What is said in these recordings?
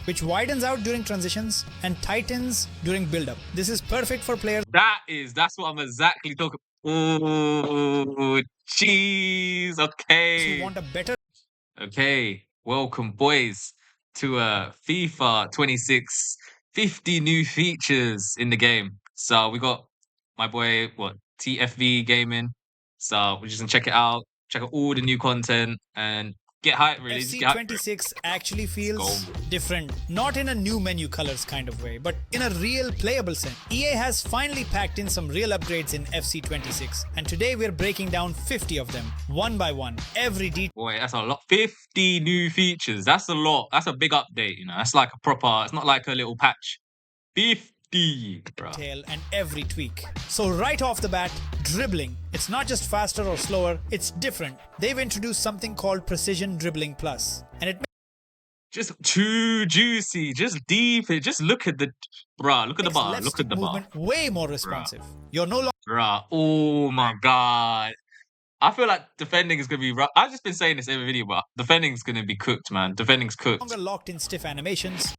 which widens out during transitions and tightens during build-up. This is perfect for players. That's what I'm exactly talking. Oh, jeez. Who Okay. want a better. Okay. Welcome, boys, to FIFA 26. 50 new features in the game. So we got my boy, TFV Gaming. So we're just gonna check it out, check out all the new content, and get hyped. Really, just get hyped for it. FC26 actually feels go. different, not in a new menu colors kind of way, but in a real playable sense. EA has finally packed in some real upgrades in FC26, and today we're breaking down 50 of them, one by one, every detail. Boy, that's a lot. 50 new features. That's a lot. That's a big update, you know. That's like a proper, it's not like a little patch. 50, bro. And every tweak. So right off the bat, dribbling. It's not just faster or slower, it's different. They've introduced something called Precision Dribbling Plus, and it Just too juicy, just deep. Just look at the, bruh, look at the bar, left look at the bar. movement way more responsive. You're no longer Bruh, oh my god. I feel like defending is going to be rough. I've just been saying this every video, but defending is going to be cooked, man. Defending's cooked. locked in stiff animations.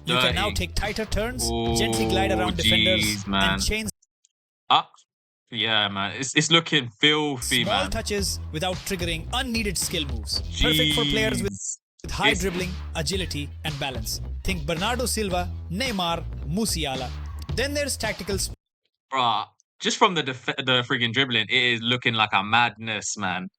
You Dirty. can now take tighter turns, gently glide around defenders, man. and chain Up. Yeah, man. It's looking filthy, small man. touches without triggering unneeded skill moves. Perfect for players with high dribbling, agility, and balance. Think Bernardo Silva, Neymar, Musiala. Then there's tactical Bruh, just from the friggin' dribbling, it is looking like a madness, man.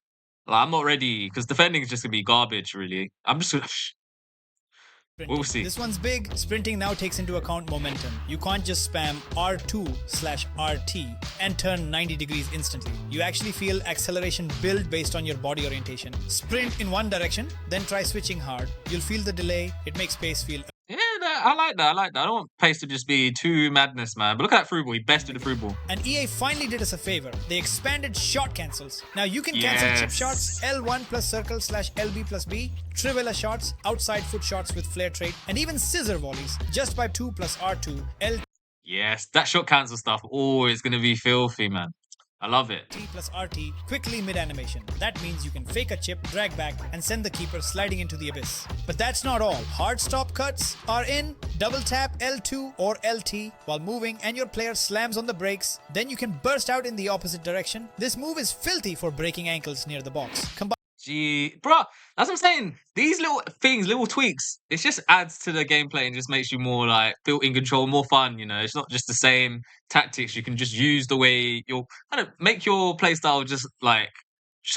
Like, I'm not ready, because defending is just going to be garbage, really. I'm just going to... sprinting. We'll see. This one's big. Sprinting now takes into account momentum. You can't just spam R2/RT and turn 90 degrees instantly. You actually feel acceleration build based on your body orientation. Sprint in one direction, then try switching hard. You'll feel the delay. It makes pace feel. Yeah, I like that. I don't want pace to just be too madness, man. But look at that through ball. He bested the through ball. And EA finally did us a favor. They expanded shot cancels. Now you can cancel chip shots, L1 plus circle/LB plus B, Trivela shots, outside foot shots with flare trait, and even scissor volleys just by 2 plus R2, L. Yes, that shot cancel stuff. Oh, it's going to be filthy, man. I love it. T plus RT, quickly mid-animation. That means you can fake a chip, drag back, and send the keeper sliding into the abyss. But that's not all. Hard stop cuts are in. Double tap L2 or LT while moving and your player slams on the brakes. Then you can burst out in the opposite direction. This move is filthy for breaking ankles near the box. Gee, bro, that's what I'm saying. These little things, little tweaks, it just adds to the gameplay and just makes you more like feel in control, more fun. You know, it's not just the same tactics. You can just use the way you'll kind of make your play style just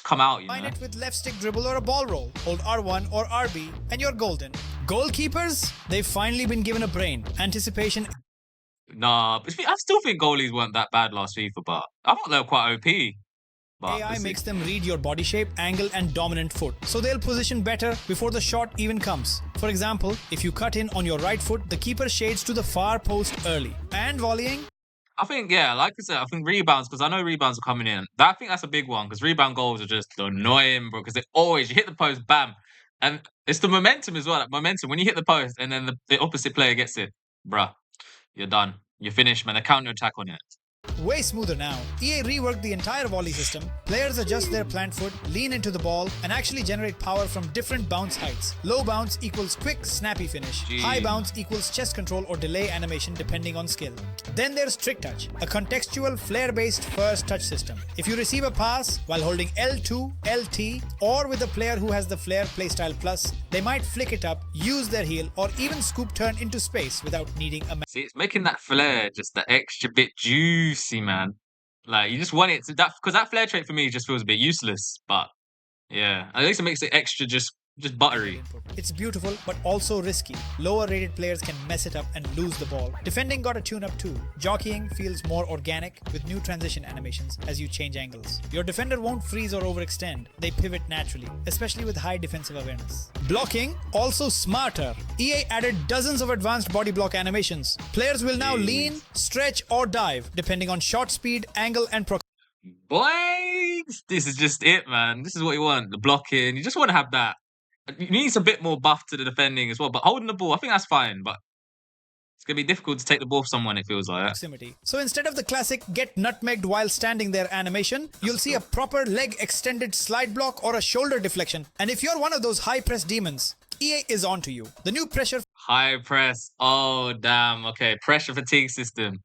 come out. You know, Combine it with left stick dribble or a ball roll. Hold R1 or RB and you're golden. Goalkeepers, they've finally been given a brain. Anticipation. Nah, but I still think goalies weren't that bad last FIFA, but I thought they were quite OP. But AI makes them read your body shape, angle, and dominant foot, so they'll position better before the shot even comes. For example, if you cut in on your right foot, the keeper shades to the far post early. And volleying? I think, yeah, like I said, I think rebounds, because I know rebounds are coming in. I think that's a big one, because rebound goals are just annoying, bro, because you hit the post, bam. And it's the momentum as well. Like momentum, when you hit the post and then the opposite player gets it, bruh, you're done. You're finished, man. A counter-attack on it. Way smoother now. EA reworked the entire volley system. Players adjust their plant foot, lean into the ball, and actually generate power from different bounce heights. Low bounce equals quick, snappy finish. Jeez. High bounce equals chest control or delay animation depending on skill. Then there's Trick Touch, a contextual flare-based first touch system. If you receive a pass while holding L2, LT, or with a player who has the Flare Playstyle Plus, they might flick it up, use their heel, or even scoop turn into space without needing a... See, it's making that flare just the extra bit juicy, man. Like, you just want it to because that flare trait for me just feels a bit useless. But yeah, at least it makes it extra just buttery. It's beautiful, but also risky. Lower rated players can mess it up and lose the ball. Defending got a tune-up too. Jockeying feels more organic with new transition animations as you change angles. Your defender won't freeze or overextend. They pivot naturally, especially with high defensive awareness. Blocking, also smarter. EA added dozens of advanced body block animations. Players will now lean, stretch, or dive, depending on shot speed, angle, and Boys, this is just it, man. This is what you want. The blocking. You just want to have that. You need a bit more buff to the defending as well. But holding the ball, I think that's fine. But it's going to be difficult to take the ball from someone, it feels like. proximity. So instead of the classic get nutmegged while standing there animation, you'll see a proper leg extended slide block or a shoulder deflection. And if you're one of those high press demons, EA is on to you. The new pressure High press. Oh damn. Okay, pressure fatigue system.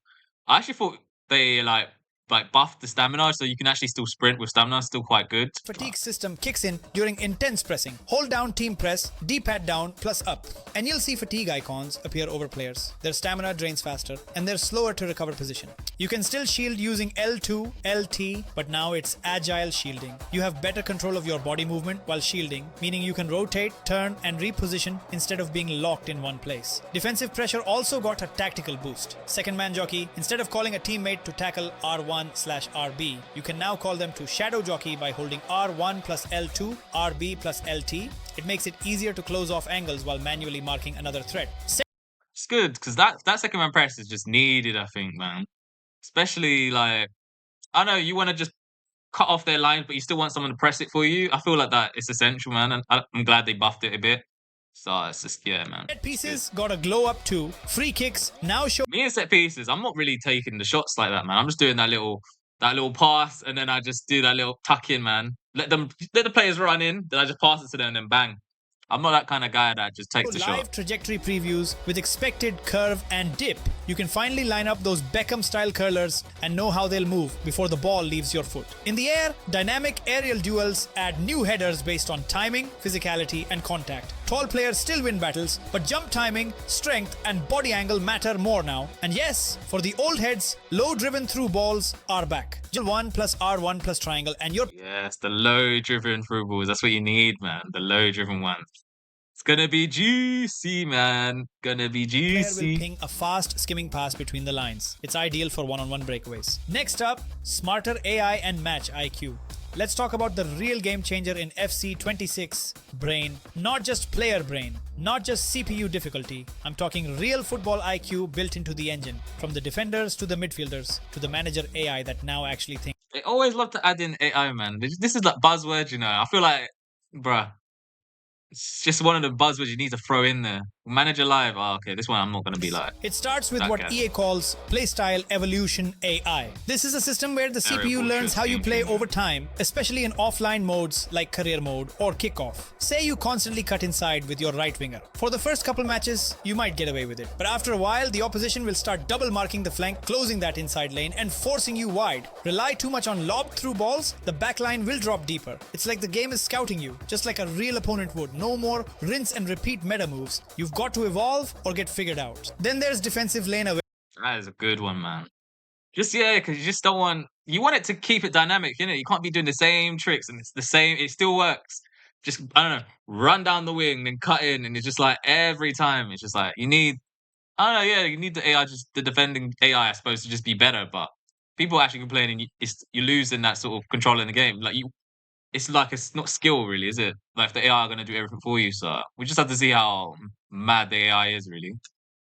I actually thought they buffed the stamina, so you can actually still sprint with stamina. Still quite good. fatigue system kicks in during intense pressing. Hold down team press, D-pad down plus up, and you'll see fatigue icons appear over players. Their stamina drains faster and they're slower to recover position. You can still shield using L2, LT, but now it's agile shielding. You have better control of your body movement while shielding, meaning you can rotate, turn and reposition instead of being locked in one place. Defensive pressure also got a tactical boost. Second man jockey, instead of calling a teammate to tackle R1/RB, you can now call them to shadow jockey by holding R1 plus L2, RB plus LT. It makes it easier to close off angles while manually marking another threat. It's good because that second man press is just needed. I think, man. Especially I know you want to just cut off their line, but you still want someone to press it for you. I feel like that it's essential, man, and I'm glad they buffed it a bit. So it's just man. Set pieces got a glow up too. Free kicks now show. Me and set pieces, I'm not really taking the shots like that, man. I'm just doing that little pass, and then I just do that little tuck in, man. Let the players run in, then I just pass it to them, and then bang. I'm not that kind of guy that just takes the shot. Live trajectory previews with expected curve and dip. You can finally line up those Beckham-style curlers and know how they'll move before the ball leaves your foot. In the air, dynamic aerial duels add new headers based on timing, physicality, and contact. Tall players still win battles, but jump timing, strength, and body angle matter more now. And yes, for the old heads, low-driven through balls are back. 1 plus R1 plus triangle, and you're... Yes, the low-driven through balls. That's what you need, man. The low-driven ones. It's gonna be juicy, man. Gonna be juicy. Player will ping a fast skimming pass between the lines. It's ideal for one-on-one breakaways. Next up, smarter AI and match IQ. Let's talk about the real game changer in FC 26, brain. Not just player brain, not just CPU difficulty. I'm talking real football IQ built into the engine. From the defenders to the midfielders to the manager AI that now actually thinks. They always love to add in AI, man. This is like buzzwords, you know. I feel like, bruh, it's just one of the buzzwords you need to throw in there. Manager live. Oh, okay, this one I'm not going to be like. It starts with that what guy. EA calls Playstyle Evolution AI. This is a system where the CPU learns how you play over time, especially in offline modes like career mode or kickoff. Say you constantly cut inside with your right winger. For the first couple matches, you might get away with it. But after a while, the opposition will start double marking the flank, closing that inside lane and forcing you wide. Rely too much on lob through balls, the backline will drop deeper. It's like the game is scouting you, just like a real opponent would. No more rinse and repeat meta moves. You've got to evolve or get figured out. Then there's defensive lane away. That is a good one, man. Just because you just don't want it to keep it dynamic, you know. You can't be doing the same tricks and it's the same. It still works. Just I don't know, run down the wing and cut in, and it's just like every time. It's just like you need. I don't know. Yeah, you need the AI, just the defending AI, I suppose, to just be better. But people actually complaining, you're losing that sort of control in the game. It's like it's not skill really, is it? Like the AI are going to do everything for you. So we just have to see how mad the AI is really.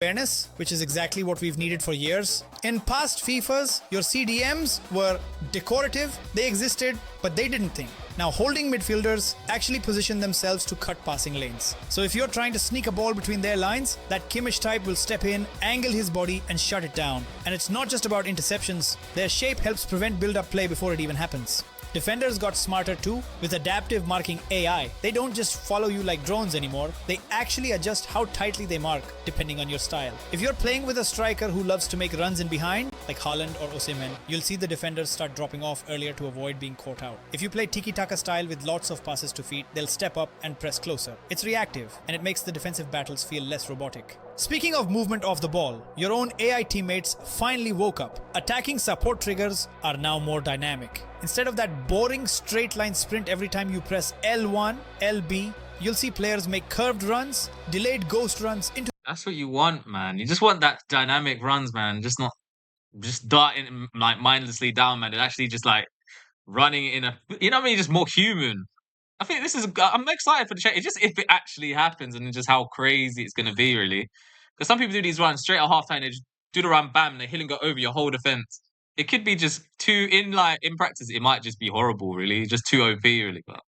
Awareness, which is exactly what we've needed for years. In past FIFAs, your CDMs were decorative, they existed, but they didn't think. Now holding midfielders actually position themselves to cut passing lanes. So if you're trying to sneak a ball between their lines, that Kimmich type will step in, angle his body and shut it down. And it's not just about interceptions, their shape helps prevent build-up play before it even happens. Defenders got smarter too with adaptive marking AI. They don't just follow you like drones anymore, they actually adjust how tightly they mark depending on your style. If you're playing with a striker who loves to make runs in behind, like Haaland or Osimhen, you'll see the defenders start dropping off earlier to avoid being caught out. If you play tiki-taka style with lots of passes to feet, they'll step up and press closer. It's reactive and it makes the defensive battles feel less robotic. Speaking of movement off the ball, your own AI teammates finally woke up. Attacking support triggers are now more dynamic. Instead of that boring straight line sprint every time you press L1, LB, you'll see players make curved runs, delayed ghost runs into... That's what you want, man. You just want that dynamic runs, man. Just darting like mindlessly down, man. And actually just like running in a, you know what I mean? Just more human. I think this is, I'm excited for the change. It's just if it actually happens and just how crazy it's going to be, really. Because some people do these runs straight at halftime, they just do the run, bam, and they hit and go over your whole defense. It could be just in practice, it might just be horrible, really. Just too OP, really. But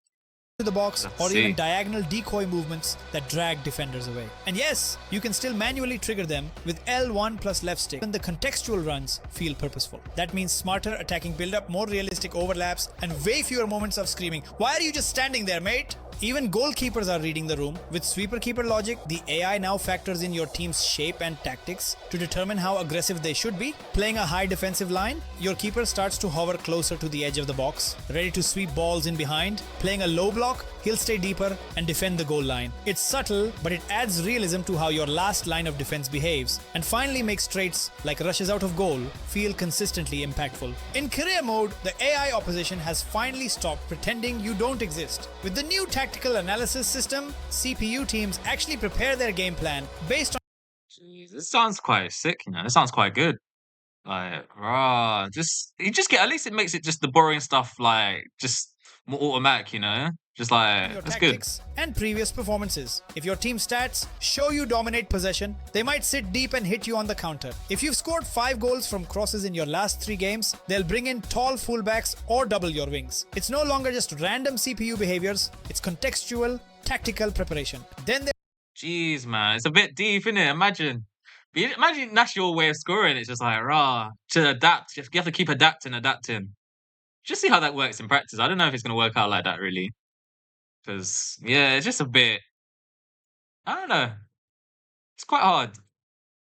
to the box or even diagonal decoy movements that drag defenders away. And yes, you can still manually trigger them with L1 plus left stick, and the contextual runs feel purposeful. That means smarter attacking build-up, more realistic overlaps, and way fewer moments of screaming, "Why are you just standing there, mate?" Even goalkeepers are reading the room. With sweeper-keeper logic, the AI now factors in your team's shape and tactics to determine how aggressive they should be. Playing a high defensive line, your keeper starts to hover closer to the edge of the box, ready to sweep balls in behind. Playing a low block, he'll stay deeper and defend the goal line. It's subtle, but it adds realism to how your last line of defense behaves, and finally makes traits like rushes out of goal feel consistently impactful. In career mode, the AI opposition has finally stopped pretending you don't exist. With the new tactical analysis system, CPU teams actually prepare their game plan based on Jeez, this sounds quite sick, you know. This sounds quite good. Like, rah, just you just get at least it makes it just the boring stuff like just more automatic, you know. Just like your that's good. tactics and previous performances. If your team stats show you dominate possession, they might sit deep and hit you on the counter. If you've scored 5 goals from crosses in your last 3 games, they'll bring in tall fullbacks or double your wings. It's no longer just random CPU behaviors, it's contextual, tactical preparation. Then there Jeez, man, it's a bit deep, isn't it? Imagine that's your way of scoring. It's just like rah to adapt. You have to keep adapting. Just see how that works in practice. I don't know if it's gonna work out like that really, because yeah, it's just a bit. I don't know. It's quite hard.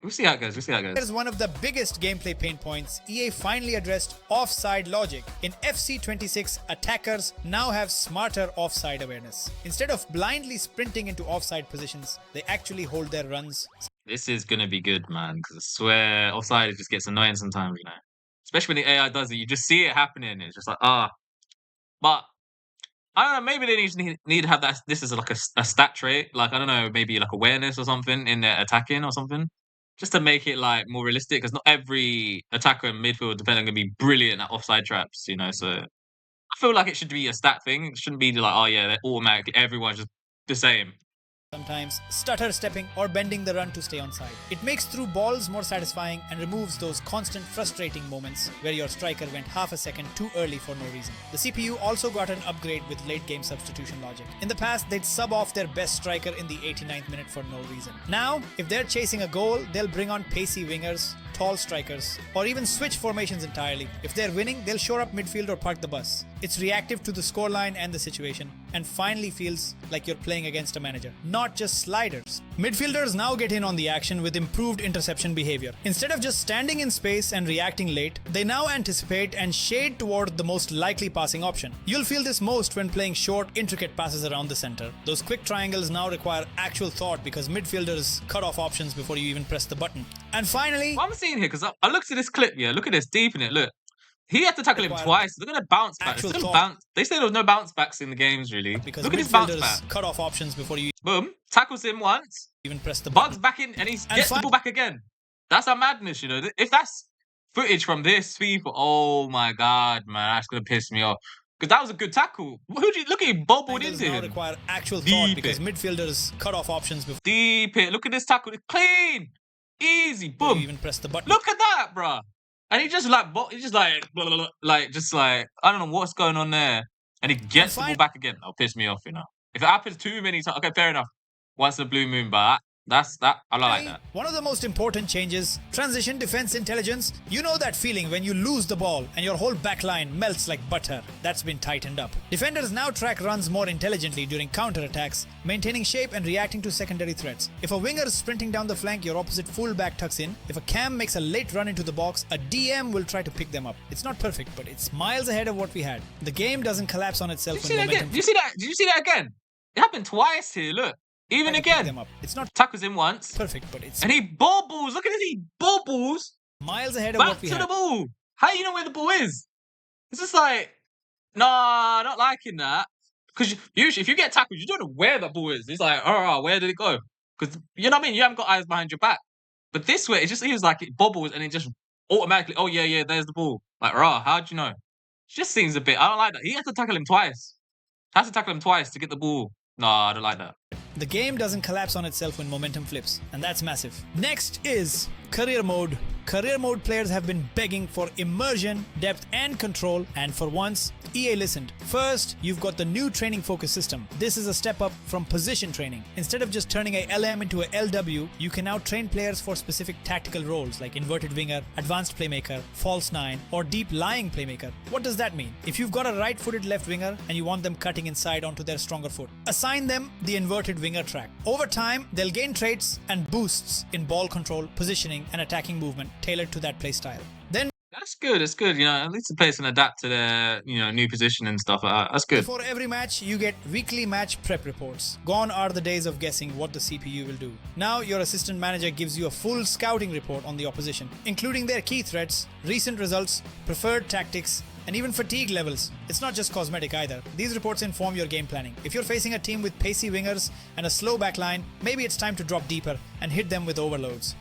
We'll see how it goes. We'll see how it goes. Here's one of the biggest gameplay pain points. EA finally addressed offside logic. In FC26, attackers now have smarter offside awareness. Instead of blindly sprinting into offside positions, they actually hold their runs. This is gonna be good, man. Because I swear, offside it just gets annoying sometimes, you know. Especially when the AI does it, you just see it happening. It's just like But I don't know. Maybe they need to have that. This is like a stat trait. Like I don't know, maybe like awareness or something in their attacking or something, just to make it like more realistic. Because not every attacker and midfield defender gonna be brilliant at offside traps, you know. So I feel like it should be a stat thing. It shouldn't be like, oh yeah, they're automatically everyone's just the same. Sometimes stutter stepping or bending the run to stay on side. It makes through balls more satisfying and removes those constant frustrating moments where your striker went half a second too early for no reason. The CPU also got an upgrade with late game substitution logic. In the past, they'd sub off their best striker in the 89th minute for no reason. Now, if they're chasing a goal, they'll bring on pacey wingers, tall strikers, or even switch formations entirely. If they're winning, they'll shore up midfield or park the bus. It's reactive to the scoreline and the situation, and finally feels like you're playing against a manager, not just sliders. Midfielders now get in on the action with improved interception behavior. Instead of just standing in space and reacting late, they now anticipate and shade toward the most likely passing option. You'll feel this most when playing short, intricate passes around the center. Those quick triangles now require actual thought because midfielders cut off options before you even press the button. And finally, What I'm seeing here, because I looked at this clip, yeah, look at this, deep in it, look. He had to tackle him twice. They're going to bounce back. Actual Still thought. bounce. They say there was no bounce backs in the games, really. because Look at his bounce midfielders back. cut off options before you Boom. Tackles him once. even press the Bugs button. back in, and he gets the fi- ball back again. That's a madness, you know. If that's footage from this FIFA, oh my God, man, that's going to piss me off. Because that was a good tackle. Look at him bobbled Angles into now him. require actual Deep thought it. because midfielders cut off options before Deep it. Look at this tackle. Clean. Easy. you Boom. even press the button. Look at that, bruh. And he just like, blah, blah, blah, like, just like, I don't know what's going on there. And he gets the ball back again. That'll piss me off, you know. If it happens too many times, okay, fair enough. Once in a blue moon, but that's that. I like that. One of the most important changes, transition defense intelligence. You know that feeling when you lose the ball and your whole back line melts like butter. That's been tightened up. Defenders now track runs more intelligently during counter-attacks, maintaining shape and reacting to secondary threats. If a winger is sprinting down the flank, your opposite fullback tucks in. If a cam makes a late run into the box, a DM will try to pick them up. It's not perfect, but it's miles ahead of what we had. The game doesn't collapse on itself Did you when see that again? momentum Did you see that? Did you see that again? It happened twice here. Look, even try to pick them again. up. It's not Tackles him once, perfect, but it's and he bobbles. Look at this. He bobbles miles ahead of back what we to had. the ball. How do you know where the ball is? It's just like, nah, not liking that. Because usually, if you get tackled, you don't know where the ball is. It's like, oh, where did it go? Because you know what I mean. You haven't got eyes behind your back. But this way, it just seems like it bobbles and it just automatically. Oh yeah, there's the ball. Like, how'd you know? It just seems a bit. I don't like that. He had to tackle him twice. Has to tackle him twice to get the ball. Nah, I don't like that. The game doesn't collapse on itself when momentum flips, and that's massive. Next is career mode Career mode players have been begging for immersion, depth, and control, and for once, EA listened. First, you've got the new training focus system. This is a step up from position training. Instead of just turning a LM into a LW, you can now train players for specific tactical roles like inverted winger, advanced playmaker, false nine, or deep lying playmaker. What does that mean? If you've got a right-footed left winger and you want them cutting inside onto their stronger foot, assign them the inverted winger track. Over time, they'll gain traits and boosts in ball control, positioning, and attacking movement tailored to that playstyle. Then That's good. It's good. At least the players can adapt to their, new position and stuff like that. That's good. before every match, you get weekly match prep reports. Gone are the days of guessing what the CPU will do. Now, your assistant manager gives you a full scouting report on the opposition, including their key threats, recent results, preferred tactics, and even fatigue levels. It's not just cosmetic either. These reports inform your game planning. If you're facing a team with pacey wingers and a slow backline, maybe it's time to drop deeper and hit them with overloads.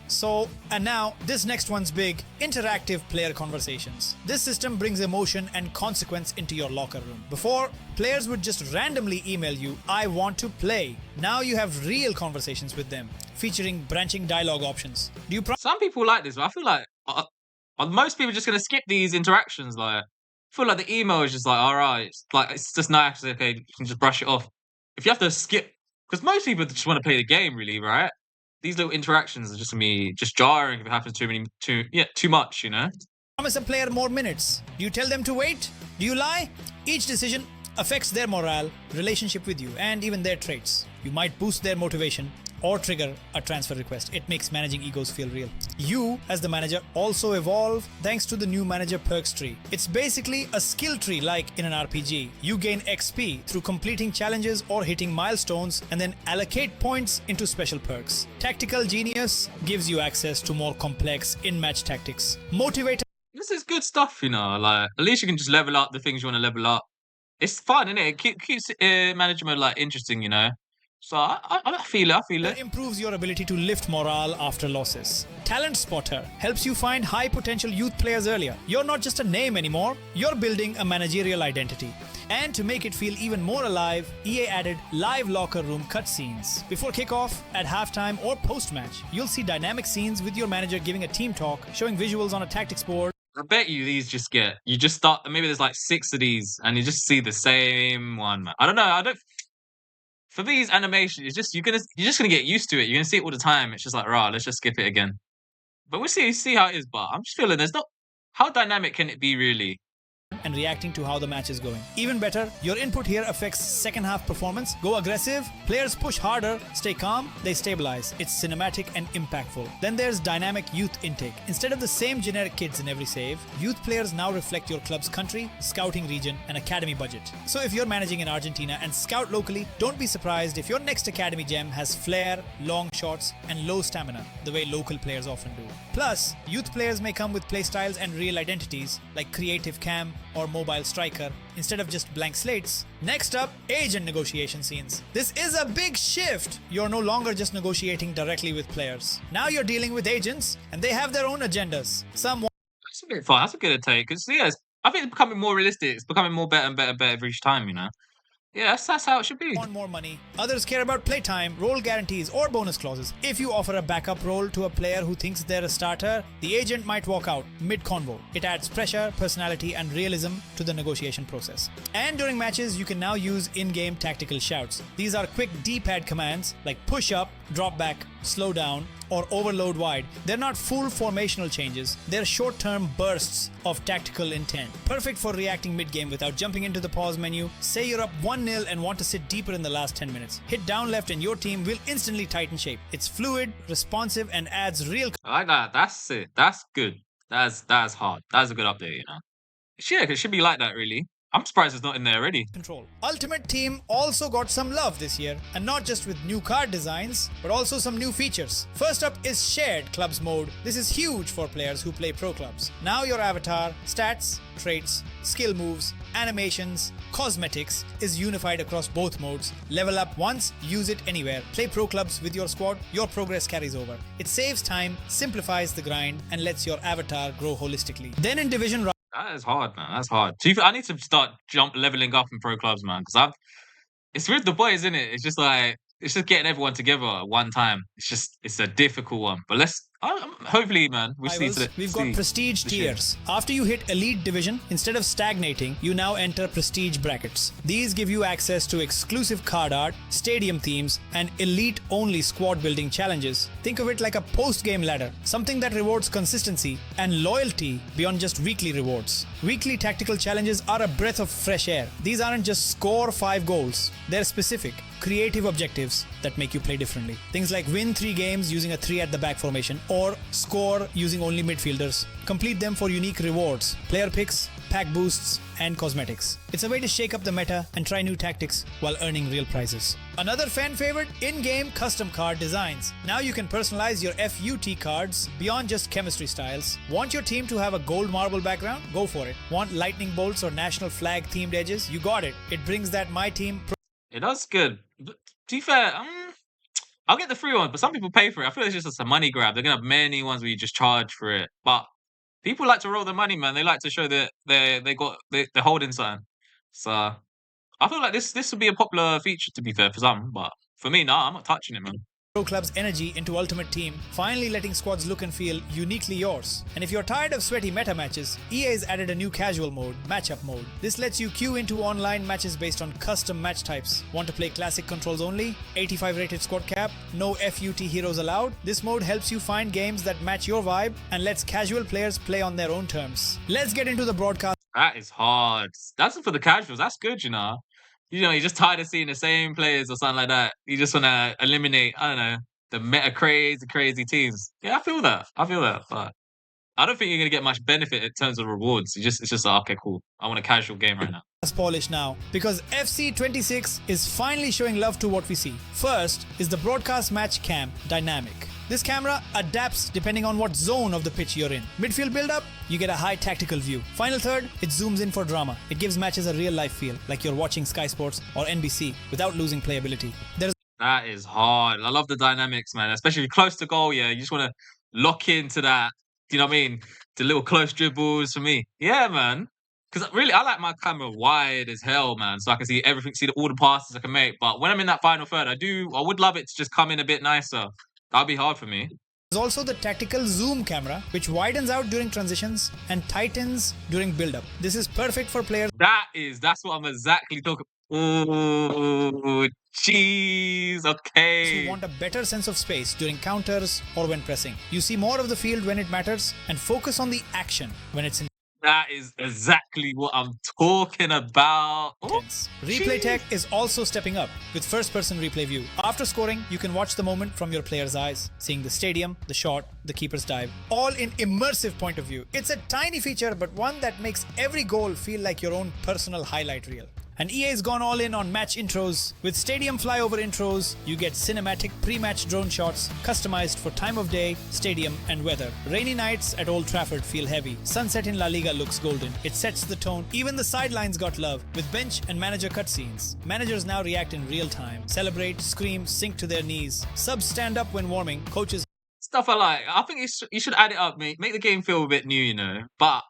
And now, this next one's big: interactive player conversations. This system brings emotion and consequence into your locker room. Before, players would just randomly email you, "I want to play." Now you have real conversations with them, featuring branching dialogue options. Do you Some people like this, but I feel like most people are just gonna skip these interactions. Like, I feel like the email is just like, all right, it's just nice. Okay, you can just brush it off. If you have to skip, because most people just want to play the game, really, right? These little interactions are just gonna be just jarring if it happens too much, promise a player more minutes? Do you tell them to wait? Do you lie? Each decision affects their morale, relationship with you, and even their traits. You might boost their motivation or trigger a transfer request. It makes managing egos feel real. You, as the manager, also evolve thanks to the new manager perks tree. It's basically a skill tree like in an RPG. You gain XP through completing challenges or hitting milestones and then allocate points into special perks. Tactical Genius gives you access to more complex in-match tactics. Motivator This is good stuff, Like, at least you can just level up the things you want to level up. It's fun, isn't it? It keeps management like interesting, So I feel it. I feel it. improves your ability to lift morale after losses. Talent Spotter helps you find high potential youth players earlier. You're not just a name anymore, you're building a managerial identity. And to make it feel even more alive, EA added live locker room cutscenes. Before kickoff, at halftime, or post-match, you'll see dynamic scenes with your manager giving a team talk, showing visuals on a tactics board. I bet you these you just start, maybe there's like 6 of these and you just see the same one, man. I don't know. For these animations, you're just gonna get used to it. You're gonna see it all the time. It's just like, right, let's just skip it again. But we'll see how it is. But I'm just feeling how dynamic can it be really? And reacting to how the match is going. Even better, your input here affects second half performance. Go aggressive, players push harder, stay calm, they stabilize. It's cinematic and impactful. Then there's dynamic youth intake. Instead of the same generic kids in every save, youth players now reflect your club's country, scouting region, and academy budget. So if you're managing in Argentina and scout locally, don't be surprised if your next academy gem has flair, long shots, and low stamina, the way local players often do. Plus, youth players may come with playstyles and real identities, like creative cam or mobile striker, instead of just blank slates. Next up, agent negotiation scenes. This is a big shift. You're no longer just negotiating directly with players. Now you're dealing with agents, and they have their own agendas. Some That's a bit fun. That's a good take. Because I think it's becoming more realistic. It's becoming more better and better and better each time. Yeah, that's how it should be. want more money. Others care about playtime, role guarantees, or bonus clauses. If you offer a backup role to a player who thinks they're a starter, the agent might walk out mid-convo. It adds pressure, personality, and realism to the negotiation process. And during matches, you can now use in-game tactical shouts. These are quick D-pad commands like push up, drop back, slow down, or overload wide. They're not full formational changes, they're short-term bursts of tactical intent. Perfect for reacting mid-game without jumping into the pause menu. Say you're up 1-0 and want to sit deeper in the last 10 minutes. Hit down left and your team will instantly tighten shape. It's fluid, responsive, and adds real I like that. That's it. That's good. That's hard. That's a good update. Yeah, it should be like that, really. I'm surprised it's not in there already. control. Ultimate Team also got some love this year, and not just with new card designs, but also some new features. First up is Shared Clubs mode. This is huge for players who play pro clubs. Now your avatar, stats, traits, skill moves, animations, cosmetics is unified across both modes. Level up once, use it anywhere. Play pro clubs with your squad, your progress carries over. It saves time, simplifies the grind, and lets your avatar grow holistically. Then in Division That is hard, man. That's hard. I need to start leveling up in pro clubs, man. It's with the boys, isn't it? It's just like it's just getting everyone together at one time. It's a difficult one. But hopefully, man, we'll see Rivals, we've got prestige this year. tiers. After you hit elite division, instead of stagnating, you now enter prestige brackets. These give you access to exclusive card art, stadium themes, and elite only squad building challenges. Think of it like a post-game ladder, something that rewards consistency and loyalty beyond just weekly rewards. Weekly tactical challenges are a breath of fresh air. These aren't just score 5 goals, they're specific, creative objectives that make you play differently. Things like win 3 games using a 3 at the back formation, or score using only midfielders. Complete them for unique rewards, player picks, pack boosts, and cosmetics. It's a way to shake up the meta and try new tactics while earning real prizes. Another fan favorite, in-game custom card designs. Now you can personalize your FUT cards beyond just chemistry styles. Want your team to have a gold marble background? Go for it. Want lightning bolts or national flag themed edges? You got it. It brings that my team. It does good. But to be fair, I'll get the free one, but some people pay for it. I feel it's just a money grab. They're gonna have many ones where you just charge for it. But people like to roll the money, man. They like to show that they're holding something. So I feel like this would be a popular feature, to be fair, for some. But for me, nah, I'm not touching it, man. Pro Club's energy into Ultimate Team, finally letting squads look and feel uniquely yours. And if you're tired of sweaty meta matches, EA's added a new casual mode, Matchup Mode. This lets you queue into online matches based on custom match types. Want to play classic controls only? 85 rated squad cap? No FUT heroes allowed? This mode helps you find games that match your vibe and lets casual players play on their own terms. Let's get into the broadcast. That is hard. That's for the casuals. That's good, you know. You know, you're just tired of seeing the same players or something like that. You just want to eliminate, I don't know, the meta crazy teams. Yeah, I feel that. But I don't think you're gonna get much benefit in terms of rewards. It's just like, okay, cool. I want a casual game right now. Polish now, because FC 26 is finally showing love to what we see. First is the broadcast match cam dynamic. This camera adapts depending on what zone of the pitch you're in. Midfield build-up, you get a high tactical view. Final third, it zooms in for drama. It gives matches a real-life feel, like you're watching Sky Sports or NBC, without losing playability. That is hard. I love the dynamics, man. Especially close to goal, yeah. You just want to lock into that. You know what I mean? The little close dribbles for me. Yeah, man. Because really, I like my camera wide as hell, man. So I can see everything, all the passes I can make. But when I'm in that final third, I would love it to just come in a bit nicer. That'd be hard for me. There's also the tactical zoom camera, which widens out during transitions and tightens during build-up. This is perfect for players. That's what I'm exactly talking. Ooh, jeez, okay. Who want a better sense of space during counters or when pressing. You see more of the field when it matters and focus on the action when it's in. That is exactly what I'm talking about. Replay tech is also stepping up with first-person replay view. After scoring, you can watch the moment from your player's eyes, seeing the stadium, the shot, the keeper's dive, all in immersive point of view. It's a tiny feature, but one that makes every goal feel like your own personal highlight reel. And EA's gone all in on match intros. With stadium flyover intros, you get cinematic pre-match drone shots customized for time of day, stadium, and weather. Rainy nights at Old Trafford feel heavy. Sunset in La Liga looks golden. It sets the tone. Even the sidelines got love with bench and manager cutscenes. Managers now react in real time, celebrate, scream, sink to their knees. Subs stand up when warming. Coaches. Stuff I like. I think you should add it up, mate. Make the game feel a bit new, you know. But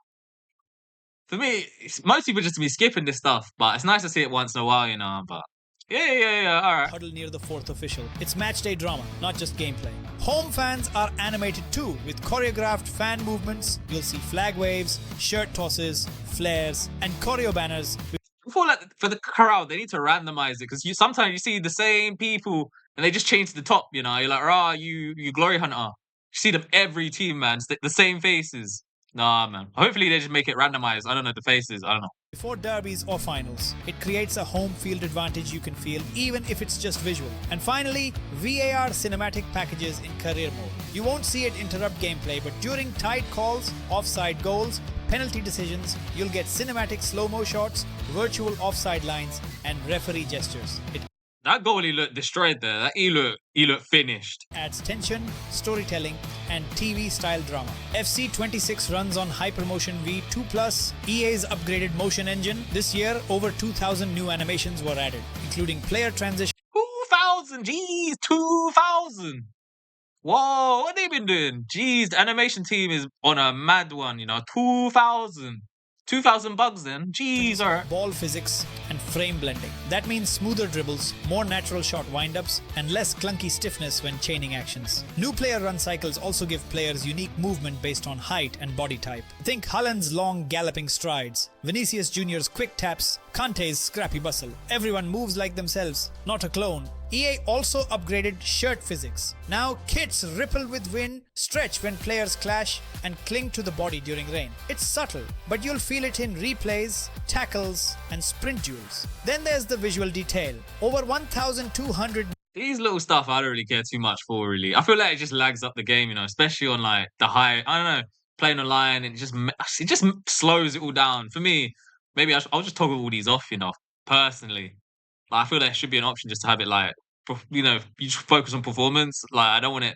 for me, most people just be skipping this stuff, but it's nice to see it once in a while, you know. But yeah, all right. Huddle near the fourth official. It's match day drama, not just gameplay. Home fans are animated too, with choreographed fan movements. You'll see flag waves, shirt tosses, flares, and choreo banners. Before, like, for the crowd, they need to randomize it because sometimes you see the same people and they just change the top. You know, you're like, you glory hunter. You see them every team, man. The same faces. Nah, man. Hopefully they just make it randomized. I don't know the faces. I don't know. Before derbies or finals, it creates a home field advantage you can feel even if it's just visual. And finally, VAR cinematic packages in career mode. You won't see it interrupt gameplay, but during tight calls, offside goals, penalty decisions, you'll get cinematic slow-mo shots, virtual offside lines, and referee gestures. That goalie looked destroyed there. He looked finished. Adds tension, storytelling, and TV-style drama. FC 26 runs on Hypermotion V2+, EA's upgraded motion engine. This year, over 2,000 new animations were added, including player transition. 2,000! Jeez, 2,000! Whoa, what they been doing? Jeez, the animation team is on a mad one, you know. 2,000 bugs then. Jeez, alright. Ball physics and frame blending. That means smoother dribbles, more natural shot windups, and less clunky stiffness when chaining actions. New player run cycles also give players unique movement based on height and body type. Think Haaland's long galloping strides, Vinicius Jr.'s quick taps, Kante's scrappy bustle. Everyone moves like themselves, not a clone. EA also upgraded shirt physics. Now kits ripple with wind, stretch when players clash, and cling to the body during rain. It's subtle, but you'll feel it in replays, tackles, and sprint duels. Then there's the visual detail. Over 1,200 These little stuff I don't really care too much for, really. I feel like it just lags up the game, especially on like the high. I don't know, playing online, and it just slows it all down. For me, maybe I'll just toggle all these off. Personally, like, I feel there should be an option just to have it like, you just focus on performance. Like, I don't want it.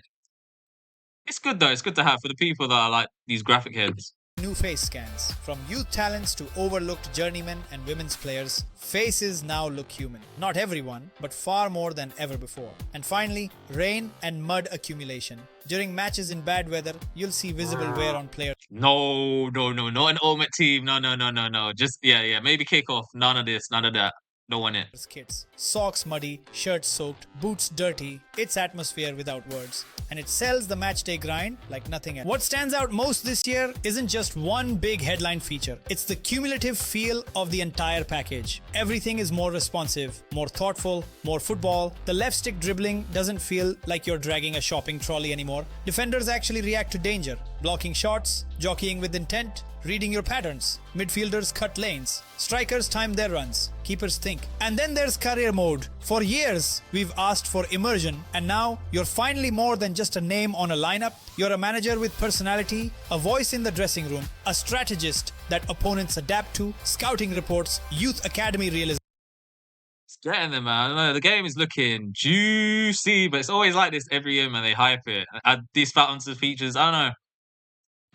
It's good though. It's good to have for the people that are like these graphic heads. new face scans. From youth talents to overlooked journeymen and women's players, faces now look human. Not everyone, but far more than ever before. And finally, rain and mud accumulation. During matches in bad weather, you'll see visible wear on players. No, no, no, not an ultimate team. No, no, no, no, no. Just yeah, maybe kickoff. None of this, none of that. Don't want it. Kits. Socks muddy, shirts soaked, boots dirty. It's atmosphere without words. And it sells the matchday grind like nothing else. What stands out most this year isn't just one big headline feature. It's the cumulative feel of the entire package. Everything is more responsive, more thoughtful, more football. The left stick dribbling doesn't feel like you're dragging a shopping trolley anymore. Defenders actually react to danger, blocking shots, jockeying with intent, reading your patterns. Midfielders cut lanes. Strikers time their runs. Keepers think. And then there's career mode. For years, we've asked for immersion, and now you're finally more than just a name on a lineup. You're a manager with personality, a voice in the dressing room, a strategist that opponents adapt to, scouting reports, youth academy realism. It's getting there, man. I don't know. The game is looking juicy, but it's always like this every year, man. They hype it. Add these fountains of features. I don't know.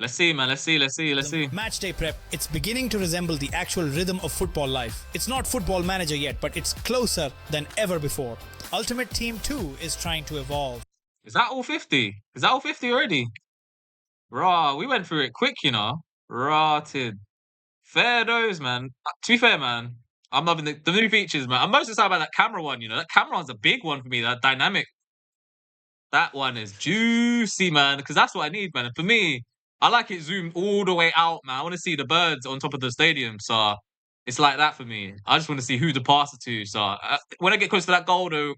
Let's see, man. Let's see. Matchday prep, it's beginning to resemble the actual rhythm of football life. It's not Football Manager yet, but it's closer than ever before. Ultimate Team 2 is trying to evolve. Is that all 50? Is that all 50 already? Raw, we went through it quick, Rotted. Fair those, man. To be fair, man, I'm loving the new features, man. I'm most excited about that camera one, That camera one's a big one for me, that dynamic. That one is juicy, man, because that's what I need, man. And for me, I like it zoomed all the way out, man. I want to see the birds on top of the stadium, so it's like that for me. I just want to see who to pass it to. So when I get close to that goal, though,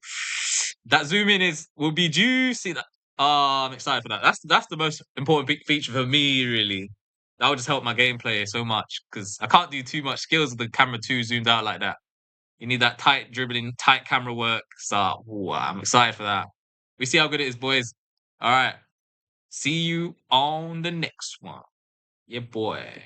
that zoom in will be juicy. I'm excited for that. That's the most important big feature for me, really. That would just help my gameplay so much because I can't do too much skills with the camera too zoomed out like that. You need that tight dribbling, tight camera work. So I'm excited for that. We see how good it is, boys. All right. See you on the next one. Yeah, boy.